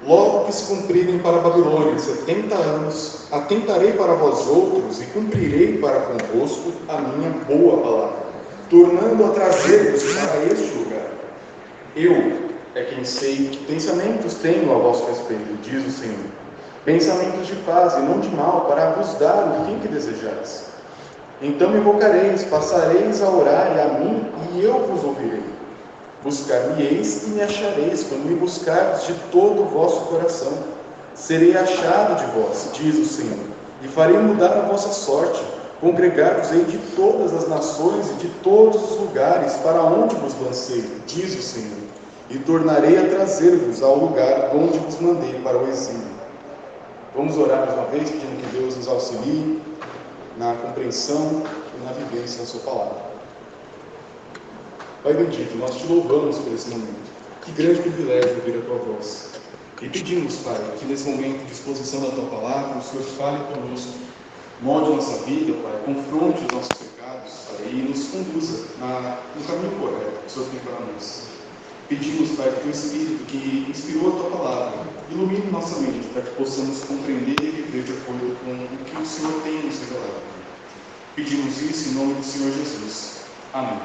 Logo que se cumprirem para a Babilônia 70 anos, atentarei para vós outros e cumprirei para convosco a minha boa palavra, tornando a trazer-vos para este lugar. Eu é quem sei que pensamentos tenho a vosso respeito, diz o Senhor. Pensamentos de paz e não de mal, para vos dar o fim que desejais. Então me invocareis, passareis a orar a mim, e eu vos ouvirei. Buscar-me-eis e me achareis, quando me buscardes de todo o vosso coração. Serei achado de vós, diz o Senhor, e farei mudar a vossa sorte. Congregar-vos-ei de todas as nações e de todos os lugares para onde vos lancei, diz o Senhor, e tornarei a trazer-vos ao lugar onde vos mandei para o exílio. Vamos orar mais uma vez, pedindo que Deus nos auxilie na compreensão e na vivência da sua palavra. Pai bendito, nós te louvamos por esse momento. Que grande privilégio ouvir a tua voz. E pedimos, Pai, que nesse momento de exposição da tua palavra, o Senhor fale conosco, molde nossa vida, Pai, confronte os nossos pecados, Pai, e nos conduza no caminho correto que o Senhor tem para nós. Pedimos, Pai, que o teu Espírito que inspirou a tua palavra ilumine nossa mente para que possamos compreender e viver de acordo com o que o Senhor tem nos revelado. Pedimos isso em nome do Senhor Jesus. Amém.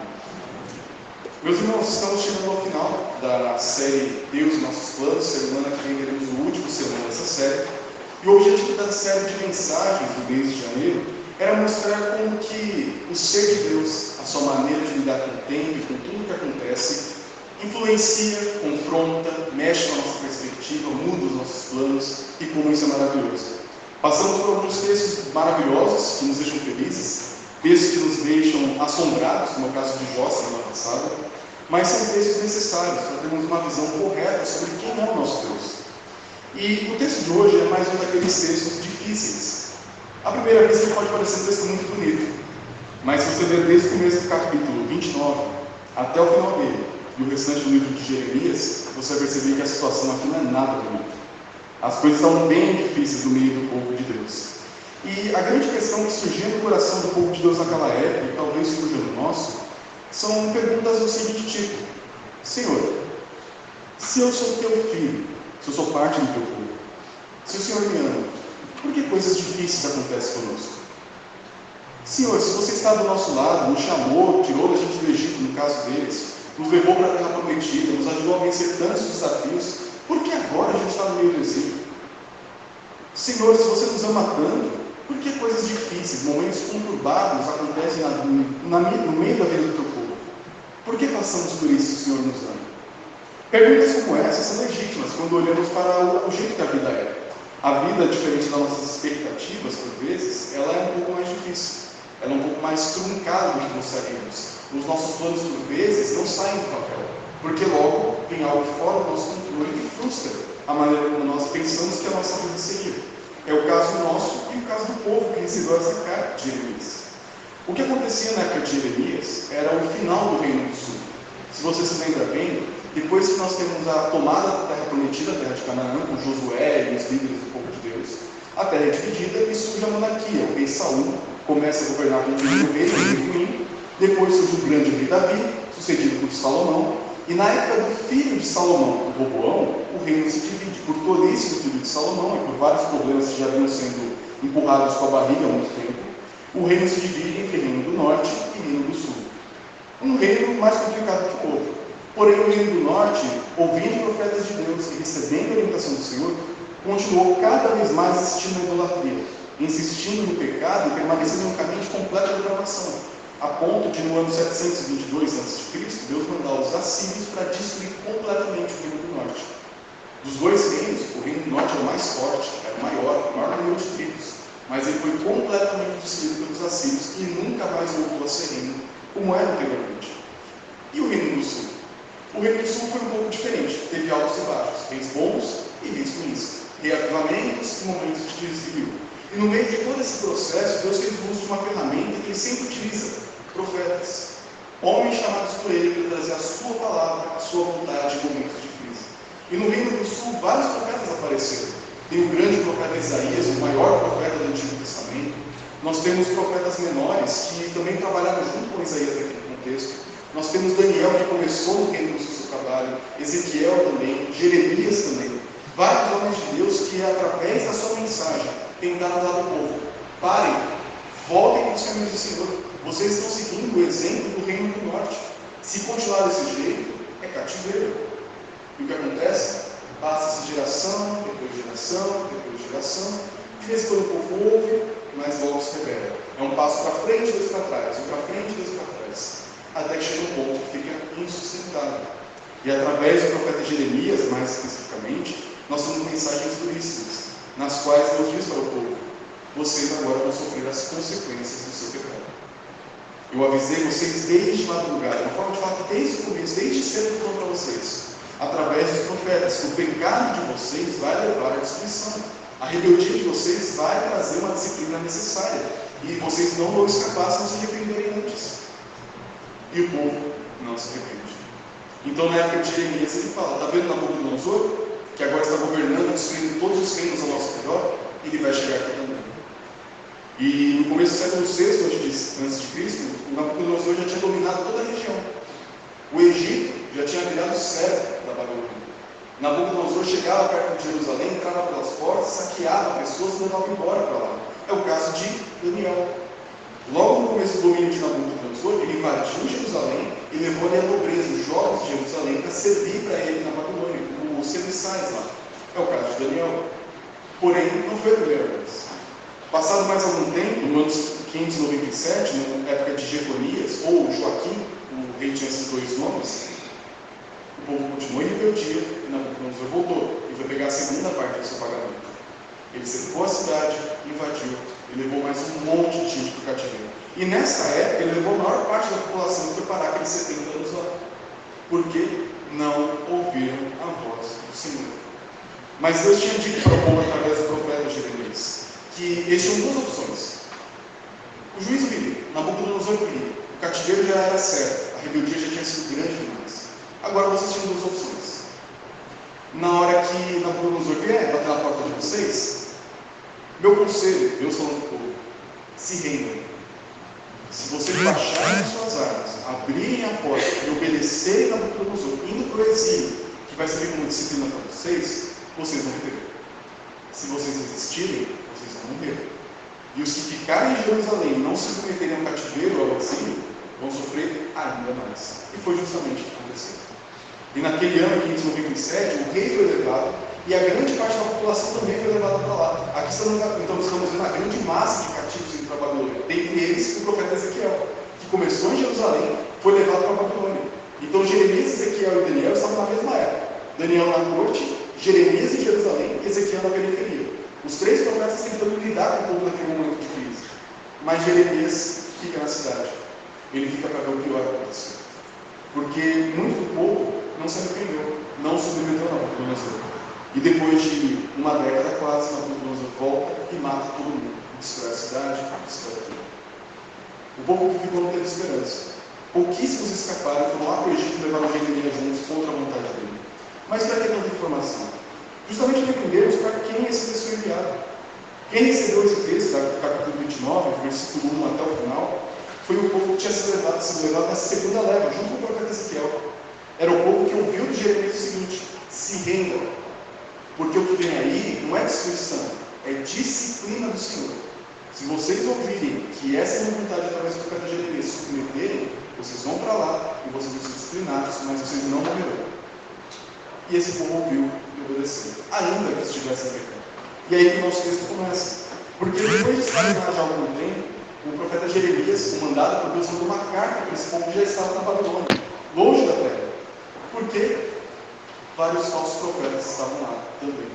Meus irmãos, estamos chegando ao final da série Deus e Nossos Planos. Semana que vem teremos o último sermão dessa série. E o objetivo da série de mensagens do mês de janeiro era mostrar como que o ser de Deus, a sua maneira de lidar com o tempo e com tudo que acontece, influencia, confronta, mexe com a nossa perspectiva, muda os nossos planos e como isso é maravilhoso. Passamos por alguns textos maravilhosos que nos deixam felizes, textos que nos deixam assombrados, como é o caso de Jó semana passada, mas são textos necessários para termos uma visão correta sobre quem é o nosso Deus. E o texto de hoje é mais um daqueles textos difíceis. À primeira vista ele pode parecer um texto muito bonito, mas se você ler desde o começo do capítulo 29 até o final dele, e o restante do livro de Jeremias, você vai perceber que a situação aqui não é nada bonita. As coisas estão bem difíceis no meio do povo de Deus. E a grande questão que surgia no coração do povo de Deus naquela época, e talvez surja no nosso, são perguntas do seguinte tipo: Senhor, se eu sou teu filho, se eu sou parte do teu povo, se o Senhor me ama, por que coisas difíceis acontecem conosco? Senhor, se você está do nosso lado, nos chamou, tirou da gente do Egito, no caso deles, nos levou para a terra prometida, nos ajudou a vencer tantos desafios, por que agora a gente está no meio do exílio? Senhor, se você nos ama tanto, por que coisas difíceis, momentos conturbados acontecem no meio da vida do teu povo? Por que passamos por isso se o Senhor nos ama? Perguntas como essas são legítimas quando olhamos para o jeito que a vida é. A vida, diferente das nossas expectativas, por vezes, ela é um pouco mais difícil. Ela é um pouco mais truncada do que gostaríamos. Os nossos planos, por vezes, não saem do papel, porque logo tem algo fora do nosso controle que frustra a maneira como nós pensamos que a nossa vida seria. É o caso nosso e o caso do povo que recebeu essa carta de Jeremias. O que acontecia na época de Jeremias era o final do Reino do Sul. Se você se lembra bem, depois que nós temos a tomada da terra prometida, a terra de Canaã, com Josué e os líderes do povo de Deus, a terra é dividida e surge a monarquia. O rei Saul começa a governar com o rei ruim, depois surge o grande rei Davi, sucedido por Salomão, e na época do filho de Salomão, o Roboão, o reino se divide por tolice do filho de Salomão e por vários problemas que já vinham sendo empurrados com a barriga há muito tempo. O reino se divide entre Reino do Norte e Reino do Sul. Um reino mais complicado que o outro. Porém, o Reino do Norte, ouvindo profetas de Deus e recebendo a orientação do Senhor, continuou cada vez mais assistindo à idolatria, insistindo no pecado e permanecendo no caminho de completa depravação, a ponto de, no ano 722 a.C., Deus mandar os assírios para destruir completamente o Reino do Norte. Dos dois reinos, o Reino do Norte era o mais forte, era o maior número de tribos, mas ele foi completamente destruído pelos assírios e nunca mais voltou a ser reino, como era anteriormente. E o Reino do Sul? O Reino do Sul foi um pouco diferente, teve altos e baixos, reis bons e reis ruins, reavivamentos e momentos de desvio. E no meio de todo esse processo, Deus fez uso de uma ferramenta que ele sempre utiliza: profetas. Homens chamados por ele para trazer a sua palavra, a sua vontade em momentos de crise. E no Reino do Sul, vários profetas apareceram. Tem o grande profeta Isaías, o maior profeta do Antigo Testamento. Nós temos profetas menores que também trabalharam junto com Isaías naquele contexto. Nós temos Daniel, que começou no Reino do Sul seu trabalho, Ezequiel também, Jeremias também. Vários homens de Deus que, através da sua mensagem, tentaram dar ao povo: parem, voltem para os caminhos do Senhor. Vocês estão seguindo o exemplo do Reino do Norte. Se continuar desse jeito, é cativeiro. E o que acontece? Passa-se geração, depois geração, depois geração. De vez em quando o povo ouve, mas logo se rebela. É um passo para frente, dois para trás, um para frente, dois para trás. Até que chega um ponto que fica insustentável. E através do profeta Jeremias, mais especificamente, nós temos mensagens duríssimas, nas quais Deus diz para o povo: vocês agora vão sofrer as consequências do seu pecado. Eu avisei vocês desde madrugada, uma forma de falar que desde o começo, desde cedo, eu para vocês, através dos profetas, que o pecado de vocês vai levar à destruição. A rebeldia de vocês vai trazer uma disciplina necessária. E vocês não vão escapar se não se arrependerem antes. E o povo não se arrepende. Então, na época de Jeremias, ele fala: está vendo Nabucodonosor, que agora está governando, destruindo todos os reinos ao nosso redor? Ele vai chegar aqui também. E no começo do século VI, antes de Cristo, o Nabucodonosor já tinha dominado toda a região. O Egito já tinha virado servo da Babilônia. Nabucodonosor chegava perto de Jerusalém, entrava pelas portas, saqueava pessoas e levava embora para lá. É o caso de Daniel. Logo no começo do domínio de Nabucodonosor, ele invadiu Jerusalém e levou ali a nobreza, os jovens de Jerusalém, para servir para ele na Babilônia, como os serviçais lá. É o caso de Daniel. Porém, não foi a primeira vez. Passado mais algum tempo, no ano 597, na época de Jeconias, ou Joaquim, o rei tinha esses dois nomes, o povo continuou em rebeldia e Nabucodonosor voltou e foi pegar a segunda parte do seu pagamento. Ele cercou a cidade, invadiu e levou mais um monte de gente para o cativeiro. E nessa época ele levou a maior parte da população e foi parar aqueles 70 anos lá. Porque não ouviram a voz do Senhor. Mas Deus tinha dito para o povo através do profeta Jeremias que eles tinham duas opções. O juízo viria, Nabucodonosor viria, o cativeiro já era certo, a rebeldia já tinha sido grande demais. Agora vocês tinham duas opções. Na hora que Nabucodonosor vier bater na porta de vocês, meu conselho, Deus falando para o povo: se rendam. Se vocês baixarem suas armas, abrirem a porta e obedecerem Nabucodonosor, indo para o exílio, que vai servir como disciplina para vocês, vocês vão viver. Se vocês resistirem, vocês vão morrer. E os que ficarem em Jerusalém e não se submeterem ao cativeiro ou ao exílio, vão sofrer ainda mais. E foi justamente o que aconteceu. E naquele ano, 597, o rei foi levado e a grande parte da população também foi levada para lá. Aqui então estamos vendo a grande massa de cativos indo para a Babilônia. Dentre eles, o profeta Ezequiel, que começou em Jerusalém, foi levado para a Babilônia. Então Jeremias, Ezequiel e Daniel estavam na mesma época. Daniel na corte, Jeremias em Jerusalém e Ezequiel na periferia. Os três profetas tentando lidar com o povo naquele momento de crise. Mas Jeremias fica na cidade. Ele fica para ver o pior acontecer. Porque muito do povo não se arrependeu, não se submeteu a Nabucodonosor. E depois de uma década quase, Nabucodonosor volta e mata todo mundo. Destrói a cidade, destrói tudo. O povo que ficou não teve esperança. Pouquíssimos escaparam, foram lá para o Egito e levaram Jeremias juntos contra a vontade dele. Mas para que tanta informação? Justamente defendermos para quem esse texto foi enviado. Quem recebeu esse texto, do capítulo 29, versículo 1 até o final, foi o povo que tinha sido levado na segunda leva, junto com o profeta Ezequiel. Era o povo que ouviu de Jeremias o seguinte: se rendam, porque o que vem aí não é destruição, é disciplina do Senhor. Se vocês ouvirem que essa é a vontade através do profeta Jeremias, se submeterem, vocês vão para lá e vocês vão ser disciplinados, mas vocês não morrerão. E esse povo ouviu e obedeceu, ainda que estivesse em pecado. E aí que o nosso texto começa. Porque depois de estar já há algum tempo, o profeta Jeremias, mandado por Deus, mandou uma carta para esse povo que já estava na Babilônia, longe da terra. Porque vários falsos profetas estavam lá também.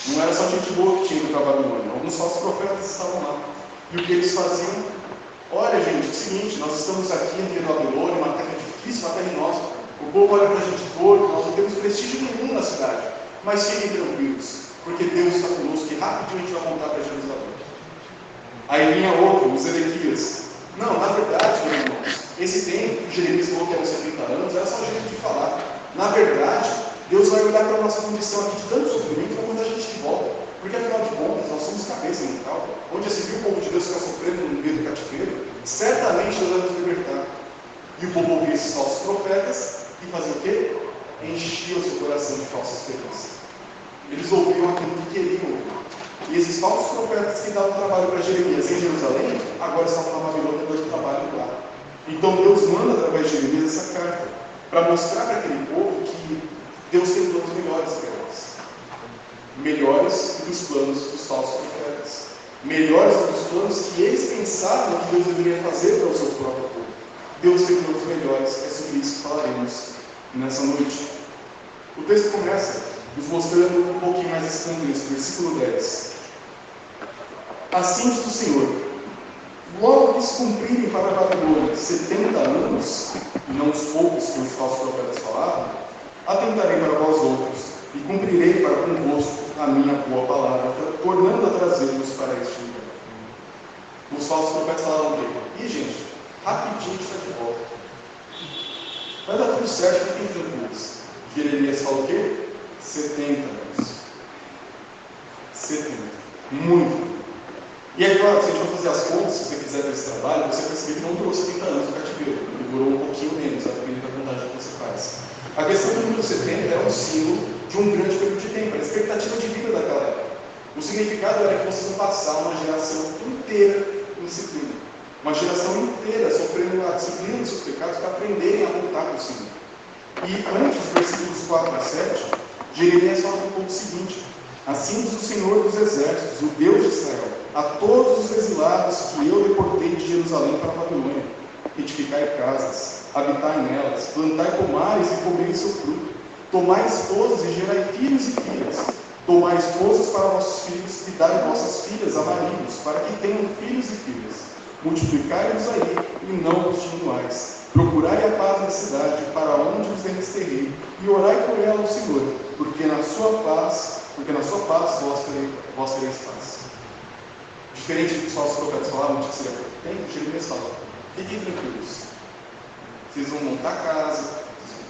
Não era só gente boa que tinha ido para a Babilônia, alguns falsos profetas estavam lá. E o que eles faziam? Olha, gente, é o seguinte: nós estamos aqui em Babilônia, uma terra difícil, uma terra nossa. O povo olha para a gente torto, nós não temos prestígio nenhum na cidade. Mas fiquem tranquilos, porque Deus está conosco e rapidinho a gente vai voltar para Jerusalém. Aí vinha outro, os Ezequias. Não, na verdade, meus irmãos, esse tempo que Jeremias falou que era 70 anos, era só jeito de falar. Na verdade, Deus vai olhar para a nossa condição aqui de tanto sofrimento e vai mandar a gente de volta. Porque afinal de contas, nós somos cabeça mental. Onde se viu o povo de Deus ficar sofrendo no meio do cativeiro, certamente Deus vai nos libertar. E o povo ouvia esses falsos profetas e fazia o quê? Enchia o seu coração de falsa esperança. Eles ouviam aquilo que queriam ouvir. E esses falsos profetas que davam trabalho para Jeremias em Jerusalém, agora estavam na Babilônia dando trabalho lá. Então Deus manda através de Jeremias essa carta, para mostrar para aquele povo que Deus tem planos melhores para eles. Melhores do que os planos dos falsos profetas. Melhores do que os planos que eles pensavam que Deus deveria fazer para o seu próprio povo. Deus tem planos melhores, é sobre isso que falaremos nessa noite. O texto começa nos mostrando um pouquinho mais esse contexto, versículo 10. Assim diz o Senhor: logo que se cumprirem para a Babilônia 70 anos, e não os poucos que os falsos profetas falavam, atentarei para vós outros, e cumprirei para convosco a minha boa palavra, tornando a trazê-los para este lugar. Os falsos profetas falavam o quê? Ih, gente, rapidinho está de volta. Vai dar tudo certo, fiquem tranquilos. Jeremias fala o quê? 70 anos. 70. Muito. E é claro, se a gente for fazer as contas, se você quiser ter esse trabalho, você percebe que não durou 70 anos no cativeiro. Durou um pouquinho menos, dependendo da contagem que você faz. A questão do número 70 era um símbolo de um grande período de tempo, a expectativa de vida daquela época. O significado era que vocês vão passar uma geração inteira em disciplina. Uma geração inteira sofrendo a disciplina dos seus pecados para aprenderem a voltar para o Senhor. E antes, versículos 4 a 7, Jeremias fala um pouco o seguinte: assim diz o Senhor dos Exércitos, o Deus de Israel, a todos os exilados que eu deportei de Jerusalém para a Babilônia: edificai casas, habitai nelas, plantai pomares e comei seu fruto, tomai esposas e gerai filhos e filhas, tomai esposas para vossos filhos e dai vossas filhas a maridos, para que tenham filhos e filhas. Multiplicai-vos aí e não vos diminuais. Procurai a paz na cidade, para onde os desterrei, e orai por ela ao Senhor, porque na sua paz vós tereis paz. Diferente do que os falsos profetas falavam, de que seria tempo, Jeremias fala: fiquem tranquilos. Vocês vão montar casa,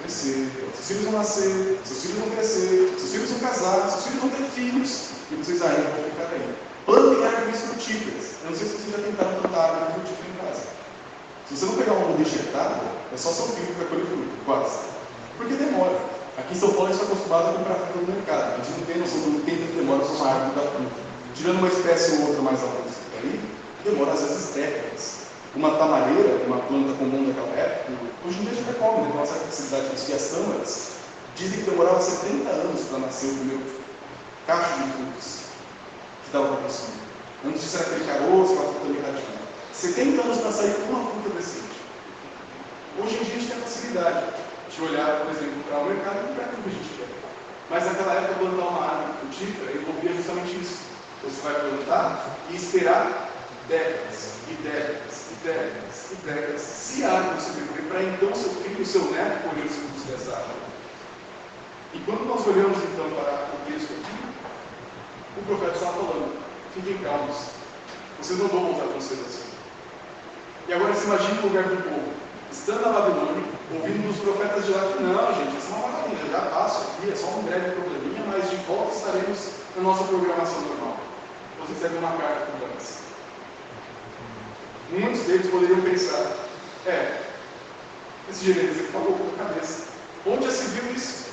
vocês vão crescer, seus filhos vão nascer, seus filhos vão crescer, seus filhos vão casar, seus filhos vão ter filhos, e vocês ainda vão ficar aí. Plantem árvores frutíferas. Eu não sei se vocês já tentaram plantar árvore frutífera em casa. Se você não pegar uma rejetada, é só seu filho que vai colher fruto, quase. Porque demora. Aqui em São Paulo a gente está acostumado a comprar fruta no mercado. A gente não tem noção do tempo que demora para uma árvore dar fruta. Tirando uma espécie ou outra mais alta aí, demora às vezes décadas. Uma tamareira, uma planta comum daquela época, hoje em dia a gente come, né? Com uma certa facilidade de as tâmaras, dizem que demorava 70 anos para nascer o primeiro cacho de frutas que dava para consumir. Antes disso era aquele caroço, uma fruta metadinha. 70 anos para sair com uma fruta decente. Hoje em dia a gente tem a facilidade de olhar, por exemplo, para o mercado e comprar tudo que a gente quer. Mas naquela época, plantar uma árvore frutífera envolvia justamente isso. Você vai plantar e esperar décadas, e décadas, e décadas, e décadas, se a árvore sobreviver, para então seu filho e seu neto colher os frutos dessa árvore. E quando nós olhamos então para o texto aqui, o profeta está falando: fiquem calmos, vocês não vão voltar tão cedo assim. E agora se imagine o lugar do povo, estando na Babilônia, ouvindo dos profetas de lá que não, gente, isso é uma maravilha, já passo aqui, é só um breve probleminha, mas de volta estaremos na nossa programação normal. Você recebe uma carta com elas. Muitos deles poderiam pensar: esse Jeremias aqui falou com a cabeça. Onde já se viu isso?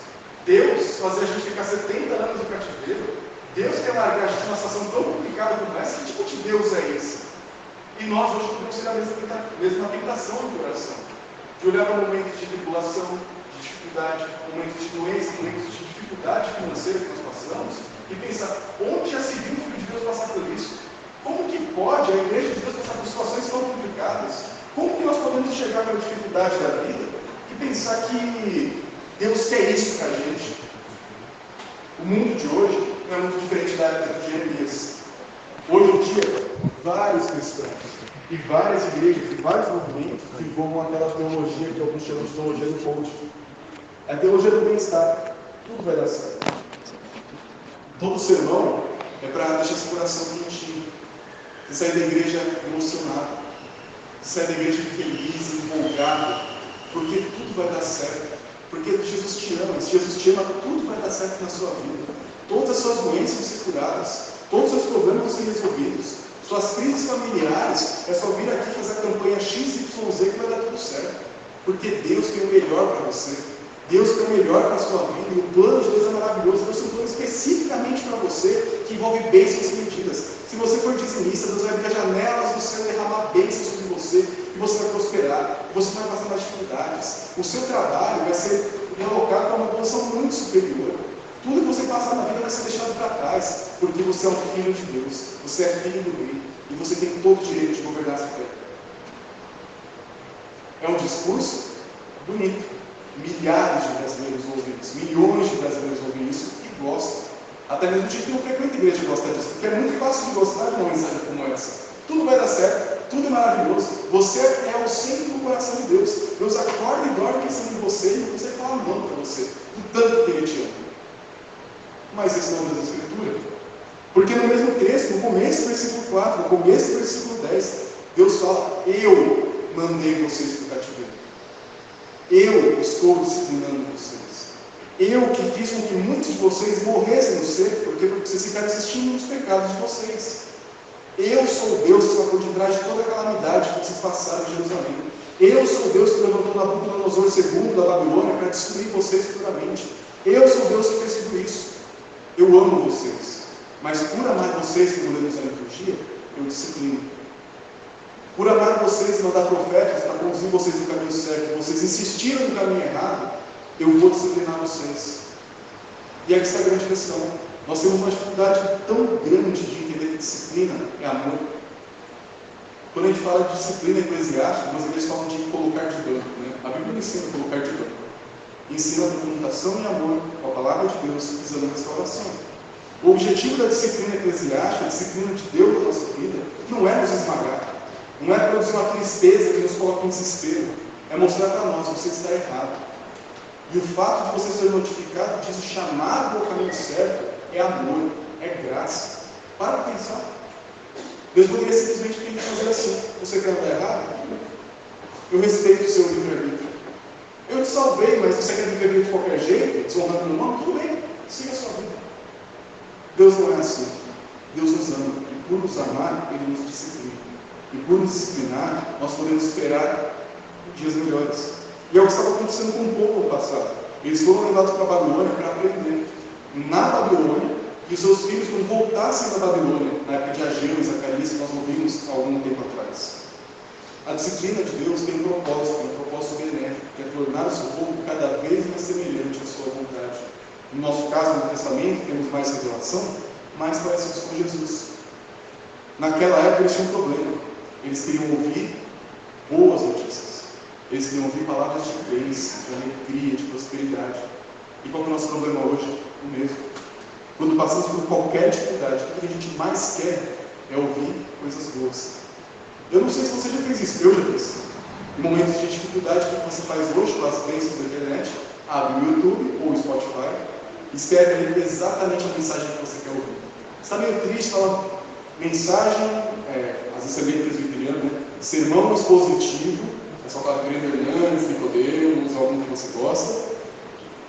Deus fazer a gente ficar 70 anos no cativeiro? Deus quer largar a gente numa situação tão complicada como essa? Que tipo de Deus é esse? E nós hoje podemos ter a mesma tentação no coração, de olhar para momentos de tribulação, de dificuldade, momentos de doença, momentos de dificuldade financeira que nós passamos, e pensar: onde já se viu o Filho de Deus passar por isso? Como que pode a Igreja de Deus passar por situações tão complicadas? Como que nós podemos chegar pela dificuldade da vida e pensar que Deus quer isso para a gente? O mundo de hoje não é muito diferente da época de Jeremias. Hoje em dia, vários cristãos e várias igrejas e vários movimentos divulgam aquela teologia que alguns chamam de teologia do coaching. A teologia do bem-estar. Tudo vai dar certo. Todo sermão é para deixar seu coração quentinho. Você sai da igreja emocionado. Você sai da igreja feliz, empolgado. Porque tudo vai dar certo. Porque Jesus te ama. Se Jesus te ama, tudo vai dar certo na sua vida. Todas as suas doenças vão ser curadas. Todos os seus problemas vão ser resolvidos. Suas crises familiares, é só vir aqui fazer a campanha XYZ que vai dar tudo certo. Porque Deus tem o melhor para você. Deus tem o melhor para a sua vida. E o plano de Deus é maravilhoso. Deus tem um plano especificamente envolve bênçãos sem medidas. Se você for dizimista, Deus vai abrir as janelas do céu e derramar bênçãos sobre você, e você vai prosperar, e você vai passar mais dificuldades. O seu trabalho vai ser realocado para uma posição muito superior. Tudo que você passar na vida vai ser deixado para trás, porque você é um filho de Deus, você é filho do rei, e você tem todo o direito de governar essa terra. É um discurso bonito. Milhares de brasileiros ouvem isso, milhões de brasileiros ouvem isso e gostam. Até mesmo gente que não frequenta a igreja gosta disso, porque é muito fácil de gostar de uma mensagem como essa. Tudo vai dar certo, tudo é maravilhoso. Você é o centro do coração de Deus. Deus acorda e dorme pensando em você e você fala não para você, do tanto que Ele te ama. Mas esse não é da Escritura. Porque no mesmo texto, no começo do versículo 4, no começo do versículo 10, Deus fala: eu mandei vocês para o cativeiro. Eu estou disciplinando vocês. Eu que fiz com que muitos de vocês morressem no seco, porque vocês ficaram insistindo nos pecados de vocês. Eu sou o Deus que sacou de trás de toda a calamidade que vocês passaram em Jerusalém. Eu sou o Deus que levantou Nabucodonosor II da Babilônia para destruir vocês futuramente. Eu sou o Deus que fez tudo isso. Eu amo vocês. Mas por amar vocês, como lemos na liturgia, eu disciplino. Por amar vocês e mandar profetas para conduzir vocês no caminho certo, vocês insistiram no caminho errado, eu vou disciplinar vocês. E aqui está a grande questão. Nós temos uma dificuldade tão grande de entender que disciplina é amor. Quando a gente fala de disciplina eclesiástica, algumas igrejas falam de colocar de banco. Né? A Bíblia ensina a colocar de banco. Ensina a comunicação e amor com a palavra de Deus, visando a restauração. O objetivo da disciplina eclesiástica, a disciplina de Deus na nossa vida, não é nos esmagar. Não é produzir uma tristeza que nos coloca em desespero. É mostrar para nós, você está errado. E o fato de você ser notificado disso, chamado ao caminho certo, é amor, é graça. Para pensar. Deus poderia simplesmente fazer assim: você quer andar errado? Eu respeito o seu livre-arbítrio. Eu te salvei, mas você quer viver de qualquer jeito, desonrando meu nome? Tudo bem, siga a sua vida. Deus não é assim. Deus nos ama. E por nos amar, Ele nos disciplina. E por nos disciplinar, nós podemos esperar dias melhores. E é o que estava acontecendo com o povo no passado. Eles foram levados para a Babilônia para aprender na Babilônia, e seus filhos, quando voltassem da Babilônia, na época de Ageu e Zacarias, que nós ouvimos há algum tempo atrás. A disciplina de Deus tem um propósito benéfico, que é tornar o seu povo cada vez mais semelhante à sua vontade. No nosso caso, no Testamento, temos mais revelação, mais parecidos com Jesus. Naquela época eles tinham um problema. Eles queriam ouvir boas notícias. Eles queriam ouvir palavras de bênção, de alegria, de prosperidade. E qual é o nosso problema hoje? O mesmo. Quando passamos por qualquer dificuldade, o que a gente mais quer é ouvir coisas boas. Eu não sei se você já fez isso, eu já fiz. Em momentos de dificuldade, o que você faz hoje com as bênçãos da internet? Abre o YouTube ou o Spotify, escreve ali exatamente a mensagem que você quer ouvir. Está meio triste, fala mensagem, às vezes é bem presbiteriano, né? Sermão expositivo, é só para Grande Hernandes, Nicodemos, algum que você gosta.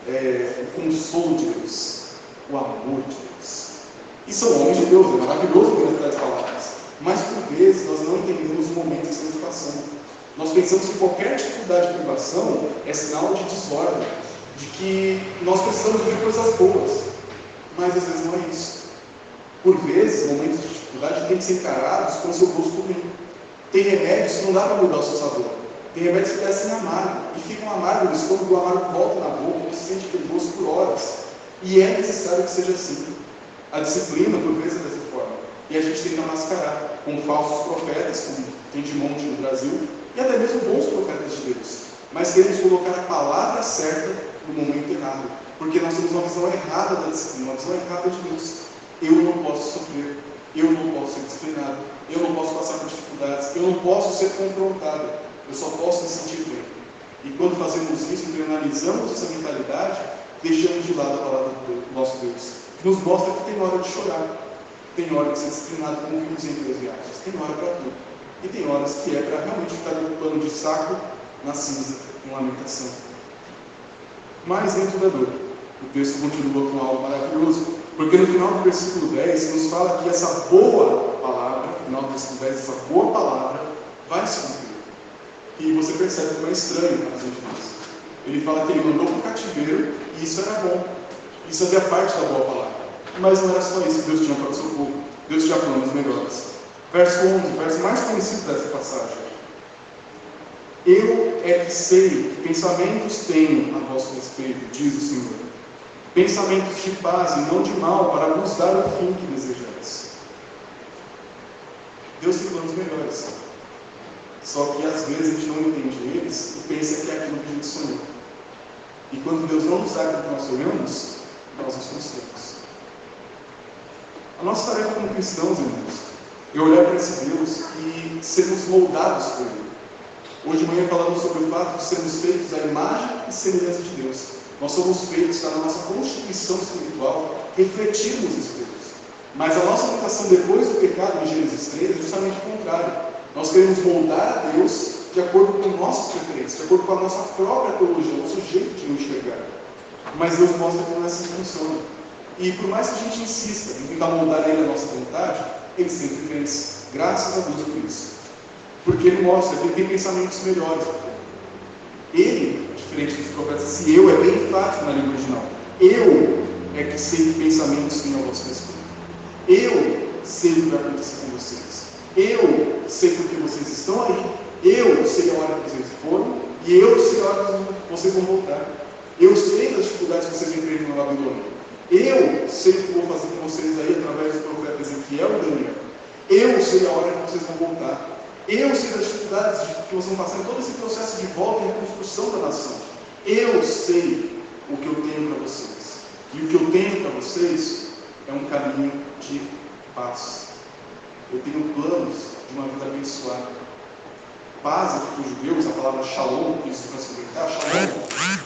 O consolo de Deus, o amor de Deus. E são homens de Deus, é maravilhoso ver aquelas palavras. Mas por vezes nós não entendemos o momento que estamos passando. Nós pensamos que qualquer dificuldade de privação é sinal de desordem, de que nós precisamos ver coisas boas. Mas às vezes não é isso. Por vezes, momentos de dificuldade têm que ser encarados com o seu gosto ruim. Tem remédios que não dá para mudar o seu sabor. Tem remédios que parecem amargo e ficam amargos no estômago, o amargo volta na boca, você sente aquele gosto por horas. E é necessário que seja assim. A disciplina, por vezes, é dessa forma. E a gente tenta mascarar com falsos profetas, como tem de monte no Brasil, e até mesmo bons profetas de Deus. Mas queremos colocar a palavra certa no momento errado. Porque nós temos uma visão errada da disciplina, uma visão errada de Deus. Eu não posso sofrer, eu não posso ser disciplinado, eu não posso passar por dificuldades, eu não posso ser confrontado, eu só posso me sentir bem. E quando fazemos isso, internalizamos essa mentalidade, deixamos de lado a palavra do nosso Deus, que nos mostra que tem hora de chorar, tem hora de ser disciplinado como vimos em Eclesiastes, tem hora para tudo. E tem horas que é para realmente ficar no pano de saco, na cinza, em lamentação. Mas dentro da dor, o texto continua com algo maravilhoso. Porque no final do versículo 10, nos fala que essa boa palavra, no final do versículo 10, essa boa palavra vai se cumprir. E você percebe que é estranho para a gente isso. Ele fala que ele mandou para o cativeiro, e isso era bom. Isso fazia parte da boa palavra. Mas não era só isso que Deus tinha para o seu povo. Deus tinha planos melhores. Verso 11, o verso mais conhecido dessa passagem. Eu é que sei que pensamentos tenho a vosso respeito, diz o Senhor. Pensamentos de paz e não de mal, para vos dar o fim que desejais. Deus tem planos melhores. Só que às vezes a gente não entende eles e pensa que é aquilo que a gente sonhou. E quando Deus não nos dá aquilo que nós sonhamos, nós nos frustramos. A nossa tarefa como cristãos, irmãos, é olhar para esse Deus e sermos moldados por Ele. Hoje de manhã falamos sobre o fato de sermos feitos à imagem e semelhança de Deus. Nós somos feitos, está na nossa constituição espiritual, refletirmos esse Deus. Mas a nossa tentação depois do pecado em Gênesis 3 é justamente o contrário. Nós queremos moldar a Deus de acordo com nossas preferências, de acordo com a nossa própria teologia, o nosso jeito de enxergar. Mas Deus mostra que não é assim que funciona. E por mais que a gente insista em tentar moldar Ele à nossa vontade, Ele sempre vence. Graças a Deus por isso. Porque Ele mostra que Ele tem pensamentos melhores. Ele, diferente dos profetas, esse eu é bem enfático na língua original. Eu é que sei que pensamentos têm a vosso respeito. Eu sei o que vai acontecer com vocês. Eu sei porque vocês estão aí. Eu sei a hora que vocês foram. E eu sei a hora que vocês vão voltar. Eu sei das dificuldades que vocês enfrentam na Babilônia. Eu sei o que vou fazer com vocês aí através do profeta Ezequiel e Daniel. Eu sei a hora que vocês vão voltar. Eu sei das dificuldades que vocês vão passar em todo esse processo de volta e reconstrução da nação. Eu sei o que eu tenho para vocês. E o que eu tenho para vocês é um caminho de paz. Eu tenho planos de uma vida abençoada. Paz, aqui para os judeus, a palavra shalom, que isso vai significar, shalom,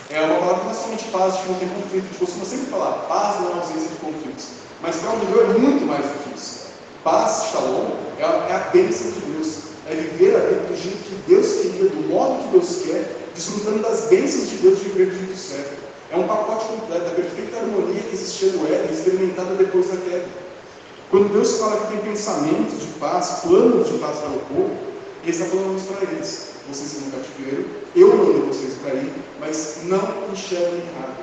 é uma palavra que não é somente paz, que não tem conflito. A gente costuma sempre falar, paz não é ausência de conflitos. Mas para um judeu é muito mais do que isso. Paz, shalom, é a bênção de Deus. É viver a vida do jeito que Deus queria, do modo que Deus quer, desfrutando das bênçãos de Deus de viver do jeito certo. É um pacote completo da perfeita harmonia que existia no Éden, experimentada depois da queda. Quando Deus fala que tem pensamentos de paz, planos de paz para o povo, Ele está falando isso para eles. Vocês são no cativeiro, eu mando vocês para ir, mas não enxerguem errado.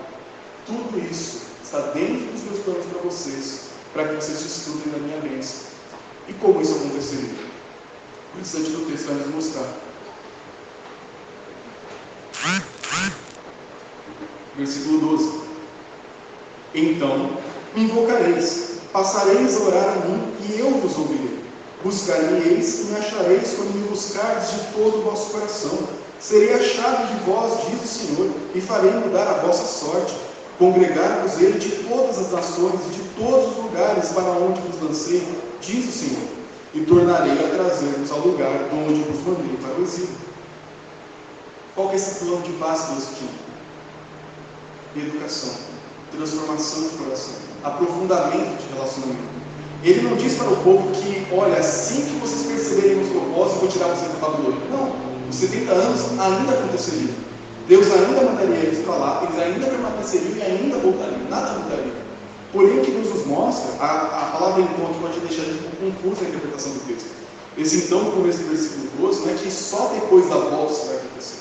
Tudo isso está dentro dos meus planos para vocês, para que vocês desfrutem da minha bênção. E como isso aconteceria? O restante do texto vai nos mostrar. Versículo 12. Então me invocareis, passareis a orar a mim, e eu vos ouvirei. Buscar-me-eis e me achareis quando me buscardes de todo o vosso coração. Serei achado de vós, diz o Senhor, e farei mudar a vossa sorte. Congregar-vos-ei de todas as nações e de todos os lugares para onde vos lancei, diz o Senhor, e tornarei a trazer-vos ao lugar de onde vos mandei para o exílio. Qual que é esse plano de paz que Deus tinha? Educação, transformação de coração, aprofundamento de relacionamento. Ele não diz para o povo que, olha, assim que vocês perceberem os propósitos, eu vou tirar vocês da Babilônia. Não, os 70 anos ainda aconteceriam. Deus ainda mandaria eles para lá, eles ainda permaneceriam e ainda voltariam, nada mudaria. Porém, o que Deus nos mostra, a palavra então pode deixar a gente um confuso na interpretação do texto. Esse então, no começo do versículo 12, não é que só depois da volta isso vai acontecer.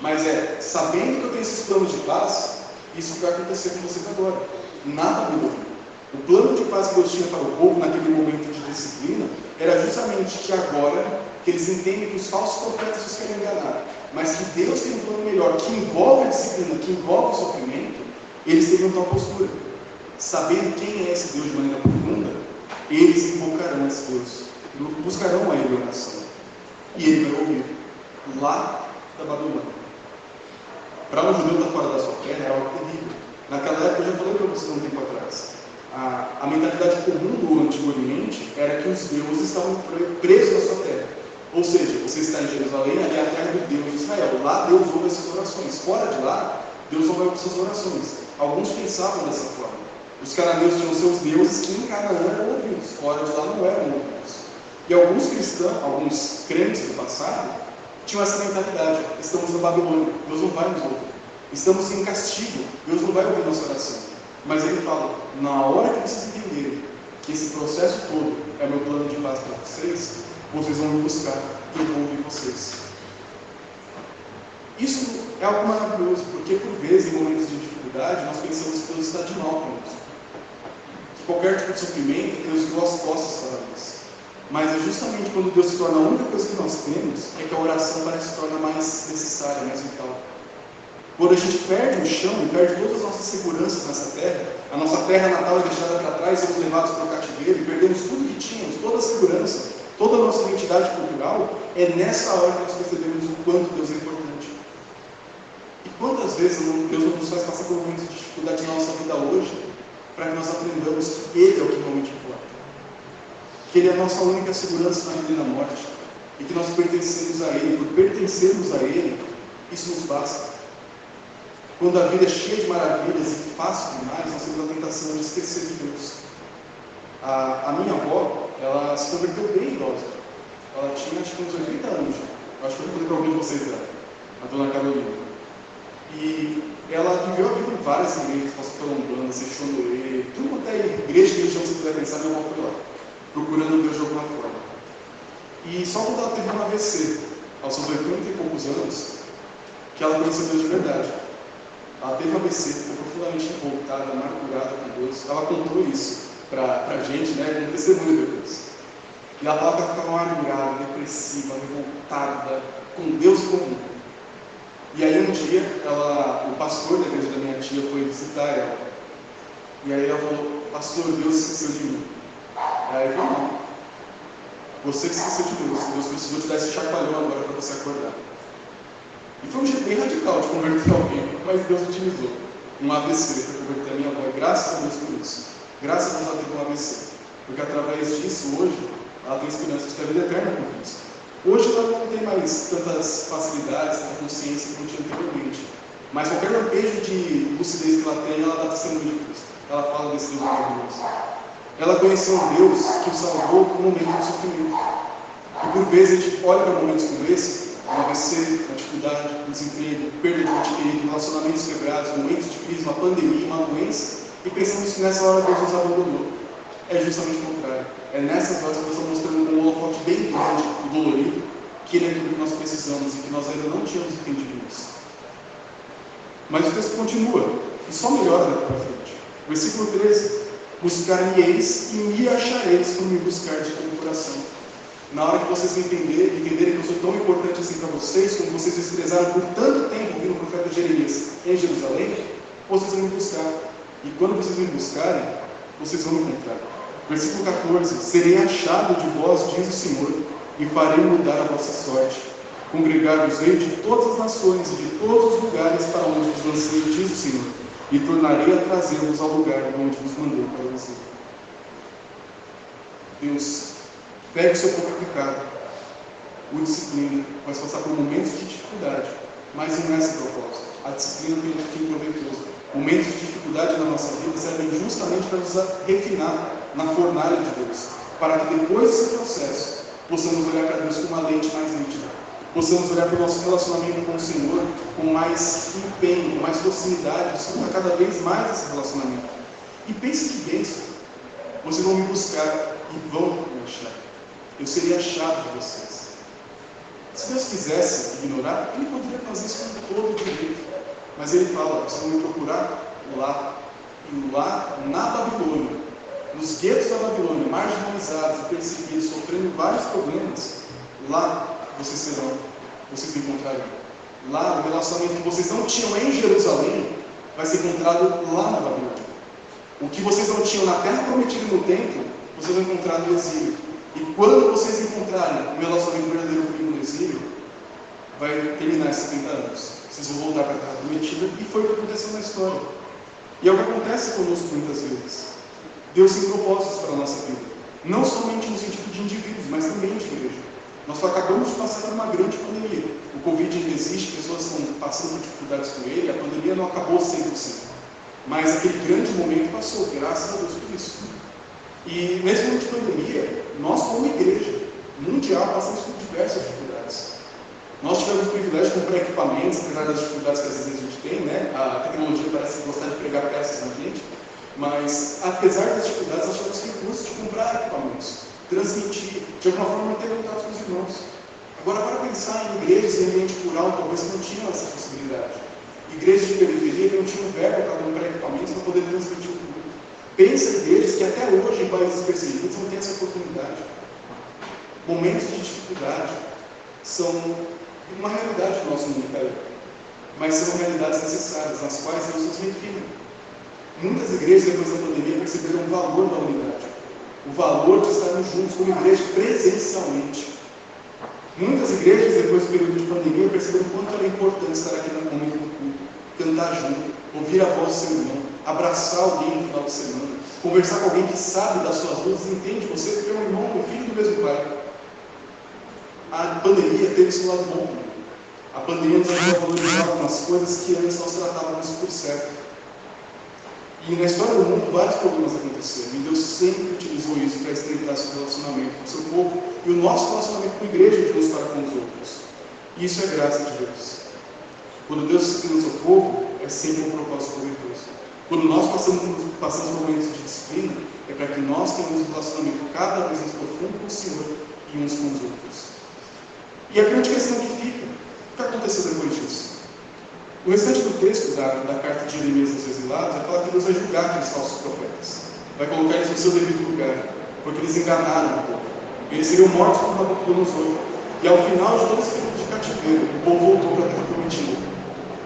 Mas sabendo que eu tenho esses planos de paz, isso vai acontecer com vocês agora. Nada mudou. O plano de paz que Deus tinha para o povo naquele momento de disciplina era justamente que agora, que eles entendem que os falsos profetas os querem enganar, mas que Deus tem um plano melhor, que envolve a disciplina, que envolve o sofrimento, eles teriam tal postura. Sabendo quem é esse Deus de maneira profunda, eles invocarão esse Deus, buscarão a Ele em oração, e Ele vai ouvir, lá da Babilônia. Para um judeu estar fora da sua terra é algo terrível. Naquela época, eu já falei para vocês um tempo atrás, a mentalidade comum do Antigo Oriente era que os deuses estavam presos na sua terra. Ou seja, você está em Jerusalém, ali é a terra do Deus de Israel. Lá Deus ouve as suas orações. Fora de lá, Deus não ouve as suas orações. Alguns pensavam dessa forma. Os cananeus tinham seus deuses que em Canaã eram ouvidos. Fora de lá não eram ouvidos. E alguns cristãos, alguns crentes do passado, tinham essa mentalidade. Estamos na Babilônia, Deus não vai nos ouvir. Estamos em castigo, Deus não vai ouvir nossa oração. Mas ele fala, na hora que vocês entenderem que esse processo todo é meu plano de paz para vocês vão me buscar e eu vou ouvir vocês. Isso é algo maravilhoso, porque por vezes, em momentos de dificuldade, nós pensamos que Deus está de mal conosco. Que qualquer tipo de sofrimento, Deus virou as costas para nós. Mas é justamente quando Deus se torna a única coisa que nós temos, é que a oração parece se torna mais necessária, mais vital. Quando a gente perde o chão e perde todas as nossas seguranças nessa terra, a nossa terra natal é deixada para trás, somos levados para o cativeiro e perdemos tudo que tínhamos, toda a segurança, toda a nossa identidade cultural, é nessa hora que nós percebemos o quanto Deus é importante. E quantas vezes Deus não nos faz passar por momentos de dificuldade na nossa vida hoje, para que nós aprendamos que Ele é o que realmente importa. Que Ele é a nossa única segurança na vida e na morte. E que nós pertencemos a Ele. Por pertencermos a Ele, isso nos basta. Quando a vida é cheia de maravilhas e fácil demais, nós temos a tentação de esquecer de Deus. A minha avó, ela se converteu bem idosa. Ela tinha, acho que uns 80 anos já. Eu acho que eu não falei para alguém de vocês, a dona Carolina. E ela viveu a vida em várias igrejas, passou pela Umbanda, Seixonoê, tudo quanto é igreja que você puder pensar, minha avó foi lá, procurando Deus de alguma forma. E só quando ela teve um AVC, aos seus 80 e poucos anos, que ela conheceu Deus de verdade. Ela teve um AVC, ficou profundamente revoltada, amargurada com Deus. Ela contou isso pra gente, né, como testemunho depois. E ela ficava amargurada, depressiva, revoltada, com Deus e com o mundo. E aí um dia, o pastor da igreja da minha tia foi visitar ela. E aí ela falou, pastor, Deus esqueceu de mim. Aí ele falou, não. Você que esqueceu de Deus. Deus precisou te dar esse chacoalhão agora para você acordar. E foi um jeito bem radical de converter alguém, mas Deus utilizou um AVC para converter a minha avó. E graças a Deus por isso. Graças a Deus ela teve um AVC. Porque através disso, hoje, ela tem esperança de ter a vida eterna com Cristo. Hoje ela não tem mais tantas facilidades, tanta consciência como tinha anteriormente. Mas qualquer lampejo de lucidez que ela tem, ela dá testemunho de Cristo. Ela fala desse Deus maravilhoso. Ela conheceu um Deus que o salvou no momento do sofrimento. E por vezes a gente olha para momentos como esse, uma AVC, uma dificuldade, um desemprego, perda de gente querido, relacionamentos quebrados, momentos de crise, uma pandemia, uma doença, e pensamos que nessa hora Deus nos abandonou. É justamente o contrário. É nessas horas que Deus está mostrando um holofote bem grande e dolorido, que Ele é tudo que nós precisamos e que nós ainda não tínhamos entendido isso. Mas o texto continua, e só melhora daqui para frente. Versículo 13: buscar-me-eis e me achareis por me buscar de todo o coração. Na hora que vocês entenderem que eu sou tão importante assim para vocês, como vocês desprezaram por tanto tempo ouvindo o profeta Jeremias em Jerusalém, vocês vão me buscar. E quando vocês me buscarem, vocês vão me encontrar. Versículo 14: serei achado de vós, diz o Senhor, e farei mudar a vossa sorte. Congregar-vos-ei de todas as nações e de todos os lugares para onde vos lancei, diz o Senhor, e tornarei a trazê-los ao lugar de onde vos mandei para você. Deus pega o seu próprio pecado, o disciplina, vai passar por momentos de dificuldade, mas não é esse o propósito. A disciplina tem um fim proveitoso. Momentos de dificuldade na nossa vida servem justamente para nos refinar na fornalha de Deus, para que depois desse processo possamos olhar para Deus com uma lente mais nítida, possamos olhar para o nosso relacionamento com o Senhor com mais empenho, com mais proximidade, desfrutar cada vez mais esse relacionamento. E pense que bênção, vocês vão me buscar e vão me achar. Eu seria achado de vocês. Se Deus quisesse ignorar, Ele poderia fazer isso com todo direito. Mas Ele fala, vocês vão me procurar lá. E lá, na Babilônia, nos guetos da Babilônia, marginalizados, perseguidos, sofrendo vários problemas, lá vocês me encontrarão. Lá, o relacionamento que vocês não tinham em Jerusalém, vai ser encontrado lá na Babilônia. O que vocês não tinham na terra prometida no templo, vocês vão encontrar no exílio. E quando vocês encontrarem o relacionamento verdadeiro comigo no exílio, vai terminar esses 70 anos. Vocês vão voltar para a terra prometida, e foi o que aconteceu na história. E é o que acontece conosco muitas vezes. Deus tem propósitos para a nossa vida. Não somente no sentido de indivíduos, mas também de igreja. Nós acabamos de passar por uma grande pandemia. O Covid ainda existe, pessoas estão passando por dificuldades com ele, a pandemia não acabou 100%. Mas aquele grande momento passou, graças a Deus por isso. E nesse momento de pandemia, nós como igreja mundial passamos por diversas dificuldades. Nós tivemos o privilégio de comprar equipamentos, apesar das dificuldades que às vezes a gente tem, né? A tecnologia parece gostar de pregar peças na gente, mas apesar das dificuldades, nós tivemos recursos de comprar equipamentos, transmitir, de alguma forma manter contato com os irmãos. Agora, para pensar em igrejas em ambiente rural, talvez não tinham essa possibilidade. Igrejas de periferia não tinham verba para comprar equipamentos para poder transmitir o culto. Pensa em igrejas que até hoje, em países perseguidos, não têm essa oportunidade. Momentos de dificuldade são uma realidade do nosso mundo, mas são realidades necessárias, nas quais Deus nos refina. Muitas igrejas, depois da pandemia, perceberam o valor da unidade, o valor de estarmos juntos como igreja presencialmente. Muitas igrejas, depois do período de pandemia, perceberam o quanto era importante estar aqui no momento do culto, cantar junto, ouvir a voz do seu irmão, abraçar alguém no final de semana, conversar com alguém que sabe das suas lutas, entende você, porque é um irmão, um filho do mesmo pai. A pandemia teve seu lado bom. A pandemia nos ajudou a valorizar algumas coisas que antes nós tratávamos por certo. E na história do mundo, vários problemas aconteceram. E Deus sempre utilizou isso para estreitar seu relacionamento com o seu povo e o nosso relacionamento com a igreja de uns para com os outros. E isso é graça de Deus. Quando Deus disciplina o seu povo, é sempre um propósito poderoso. Quando nós passamos momentos de disciplina, é para que nós tenhamos um relacionamento cada vez mais profundo com o Senhor e uns com os outros. E a grande questão que fica, o que aconteceu depois disso? O restante do texto da carta de Jeremias aos exilados é falar que Deus vai julgar aqueles falsos profetas. Vai colocar eles no seu devido lugar, porque eles enganaram o povo. Eles seriam mortos por Nabucodonosor. E ao final de todo esse período de cativeiro, o povo voltou para a terra prometida.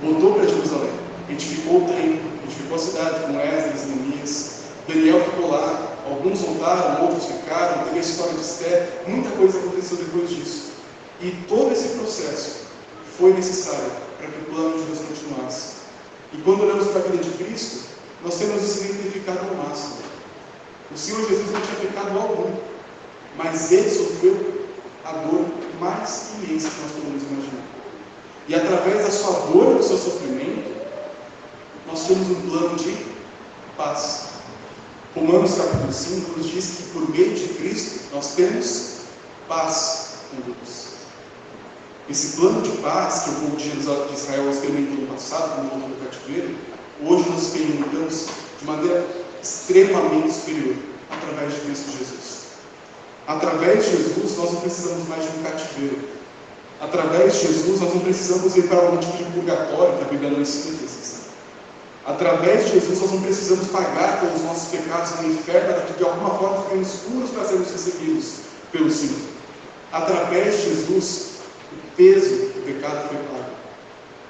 Voltou para Jerusalém. Edificou o templo, edificou a cidade com Esdras, Neemias. Daniel ficou lá. Alguns voltaram, outros ficaram. Teve a história de Esther. Muita coisa aconteceu depois disso. E todo esse processo foi necessário para que o plano de Deus continuasse. E quando olhamos para a vida de Cristo, nós temos isso identificado ao máximo. O Senhor Jesus não tinha pecado algum, mas Ele sofreu a dor mais imensa que nós podemos imaginar. E através da sua dor e do seu sofrimento, nós temos um plano de paz. Romanos capítulo 5 nos diz que por meio de Cristo nós temos paz com Deus. Esse plano de paz que o povo de Israel experimentou no passado, no mundo do cativeiro, hoje nós experimentamos de maneira extremamente superior, através de Cristo Jesus. Através de Jesus, nós não precisamos mais de um cativeiro. Através de Jesus, nós não precisamos ir para algum tipo de purgatório, que a Bíblia não ensina que existe. Através de Jesus, nós não precisamos pagar pelos nossos pecados no inferno, para que de alguma forma fiquemos puros para sermos recebidos pelo Senhor. Através de Jesus, o peso do pecado foi pago.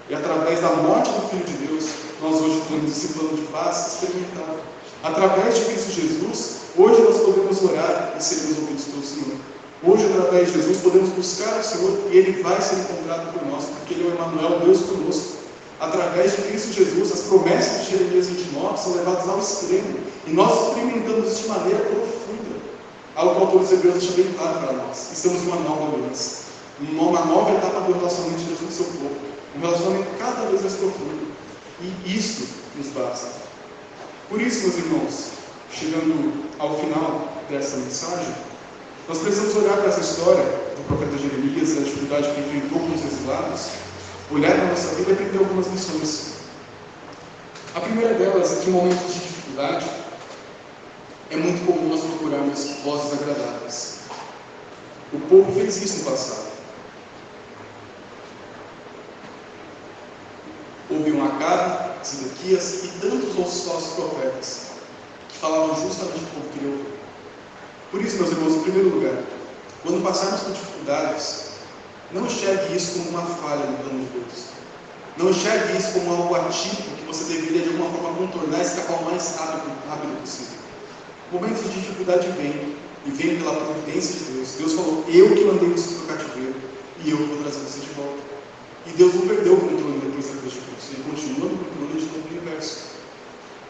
E através da morte do Filho de Deus, nós hoje temos esse plano de paz experimentado. Através de Cristo Jesus, hoje nós podemos orar e sermos ouvidos pelo Senhor. Hoje, através de Jesus, podemos buscar o Senhor e Ele vai ser encontrado por nós, porque Ele é o Emmanuel, Deus conosco. Através de Cristo Jesus, as promessas de Jeremias 29 são levadas ao extremo. E nós experimentamos isso de maneira profunda. Algo que o autor dos Hebreus deixa bem claro para nós. Estamos em uma nova aliança. Uma nova etapa do relacionamento de Deus com o seu povo. Um relacionamento cada vez mais profundo. E isso nos basta. Por isso, meus irmãos, chegando ao final dessa mensagem, nós precisamos olhar para essa história do profeta Jeremias e a dificuldade que enfrentou com os exilados, olhar para a nossa vida e aprender algumas lições. A primeira delas é que em momentos de dificuldade é muito comum nós procurarmos vozes agradáveis. O povo fez isso no passado. Houve um Acabe, Zedequias e tantos outros falsos profetas que falavam justamente o que o povo queria ouvir. Por isso, meus irmãos, em primeiro lugar, quando passarmos por dificuldades, não enxergue isso como uma falha no plano de Deus. Não enxergue isso como algo atípico que você deveria de alguma forma contornar e escapar o mais rápido possível. Momentos de dificuldade vêm, e vêm pela providência de Deus. Deus falou, eu que mandei você para o cativeiro, e eu vou trazer você de volta. E Deus não perdeu o controle depois da cruz, Ele continua no controle de todo o universo.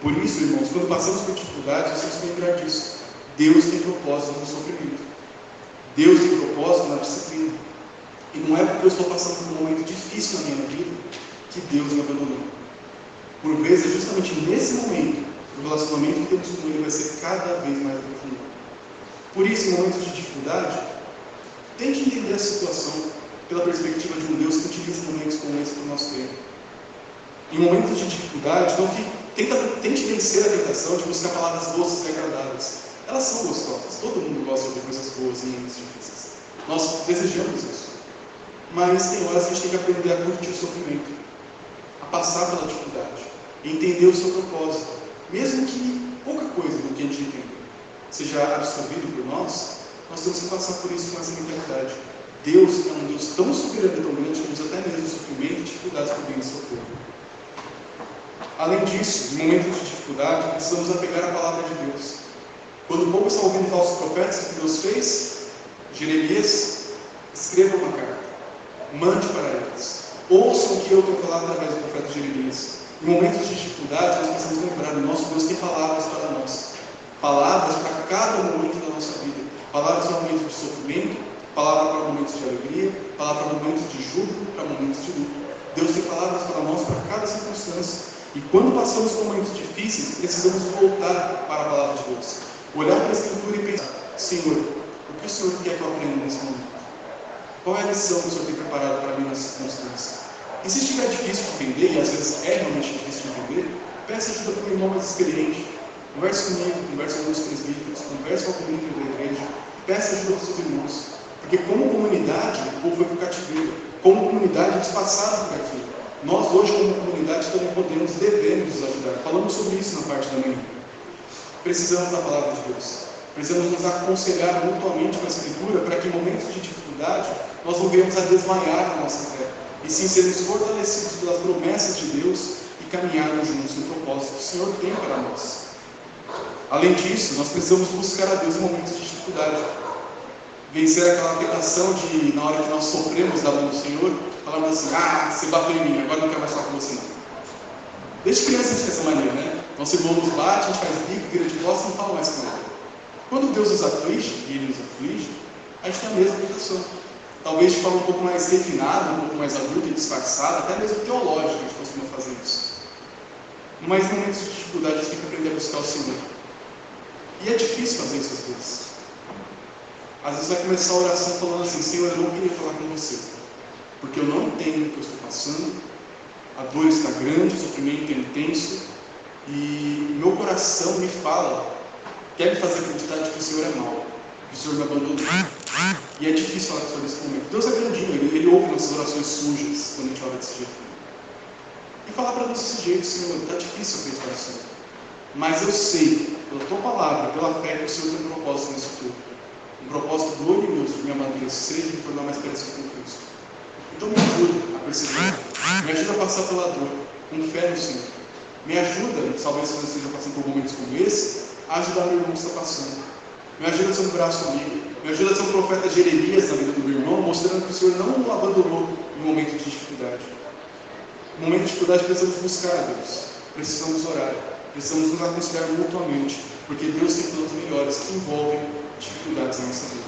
Por isso, irmãos, quando passamos por dificuldades, nós temos que lembrar disso. Deus tem propósito no sofrimento. Deus tem propósito na disciplina. E não é porque eu estou passando por um momento difícil na minha vida que Deus me abandonou. Por vezes, é justamente nesse momento que o relacionamento que temos com Ele vai ser cada vez mais profundo. Por isso, em momentos de dificuldade, tente entender a situação pela perspectiva de um Deus que utiliza momentos como esse para o nosso tempo. Em momentos de dificuldade, tente vencer a tentação de buscar palavras doces e agradáveis. Elas são gostosas. Todo mundo gosta de coisas boas em momentos difíceis. Nós desejamos isso. Mas tem horas que a gente tem que aprender a curtir o sofrimento, a passar pela dificuldade, entender o seu propósito, mesmo que pouca coisa do que a gente entende seja absorvido por nós temos que passar por isso com essa mentalidade. Deus é um Deus tão soberano e tão grande que usa até mesmo o sofrimento e dificuldades para o bem do seu povo. Além disso, em momentos de dificuldade, precisamos apegar à palavra de Deus. Quando o povo está ouvindo falsos profetas, o que Deus fez? Jeremias, escreva uma carta, mande para eles. Ouçam o que eu tenho falado através do profeta Jeremias. Em momentos de dificuldade, nós precisamos lembrar que nosso Deus tem palavras para nós. Palavras para cada momento da nossa vida. Palavras para momentos de sofrimento, palavras para momentos de alegria, palavras para momentos de júbilo, para momentos de luto. Deus tem palavras para nós para cada circunstância. E quando passamos por momentos difíceis, precisamos voltar para a palavra de Deus. Olhar para a Escritura e pensar: Senhor, o que o Senhor quer que eu aprenda nesse momento? Qual é a lição que o Senhor tem preparado para mim nessa circunstância? E se estiver difícil de entender, e às vezes é realmente difícil de entender, peça ajuda para um irmão mais experiente. Converse comigo, converse com os presbíteros, converse com a comunidade da igreja, peça ajuda para os seus irmãos. Porque como comunidade, o povo foi para o cativeiro. Como comunidade, eles passaram por cativeiro. Nós hoje, como comunidade, também podemos, devemos nos ajudar. Falamos sobre isso na parte da manhã. Precisamos da palavra de Deus. Precisamos nos aconselhar mutuamente com a Escritura para que em momentos de dificuldade nós não venhamos a desmaiar na nossa fé, e sim sermos fortalecidos pelas promessas de Deus e caminharmos juntos no propósito que o Senhor tem para nós. Além disso, nós precisamos buscar a Deus em momentos de dificuldade. Vencer aquela tentação de, na hora que nós sofremos da mão do Senhor, falarmos assim: você bateu em mim, agora não quero mais falar com você não. Desde criança a gente tem essa mania, né? Nosso irmão nos bate, a gente faz bico, vira de costas e não fala mais com ele. Quando Deus nos aflige, e Ele nos aflige, a gente tem a mesma tentação. Talvez de forma um pouco mais refinada, um pouco mais adulta e disfarçada, até mesmo teológica, a gente costuma fazer isso. Mas em momentos de dificuldade a gente tem que aprender a buscar o Senhor. E é difícil fazer isso às vezes. Às vezes vai começar a oração falando assim: Senhor, eu não queria falar com você, porque eu não entendo o que eu estou passando, a dor está grande, o sofrimento é intenso, e meu coração me fala, quer me fazer acreditar de que o Senhor é mau, que o Senhor me abandonou. E é difícil falar com o Senhor nesse momento. Deus é grandinho, Ele ouve nossas orações sujas quando a gente ora desse jeito. E falar para Deus desse jeito: Senhor, está difícil acreditar no Senhor, mas eu sei, pela Tua palavra, pela fé, que o Senhor tem um propósito nisso tudo. Um propósito glorioso de me amadurecer e de me tornar mais parecido com Cristo. Então me ajuda a perceber, me ajuda a passar pela dor, com fé no Senhor. Me ajuda, talvez se você esteja passando por momentos como esse, a ajudar meu irmão que está passando. Me ajuda a ser um braço amigo. Me ajuda a ser um profeta Jeremias na vida do meu irmão, mostrando que o Senhor não o abandonou em um momento de dificuldade. No momento de dificuldade precisamos buscar a Deus, precisamos orar, precisamos nos aconselhar mutuamente, porque Deus tem planos melhores que envolvem dificuldades na nossa vida.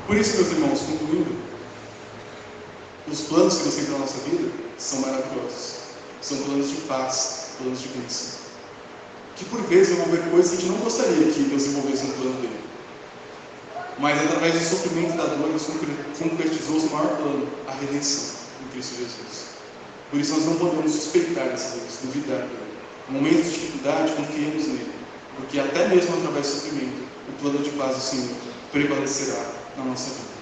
Por isso, meus irmãos, concluindo, os planos que Deus tem para a nossa vida são maravilhosos. São planos de paz, planos de bênção, que por vezes envolver coisas que a gente não gostaria que Deus envolvesse no plano dele. Mas através do sofrimento e da dor, Deus concretizou o maior plano, a redenção em Cristo Jesus. Por isso nós não podemos suspeitar desse Deus, duvidar dele. No momento de dificuldade, confiemos nele, porque até mesmo através do sofrimento, o plano de paz do Senhor prevalecerá na nossa vida.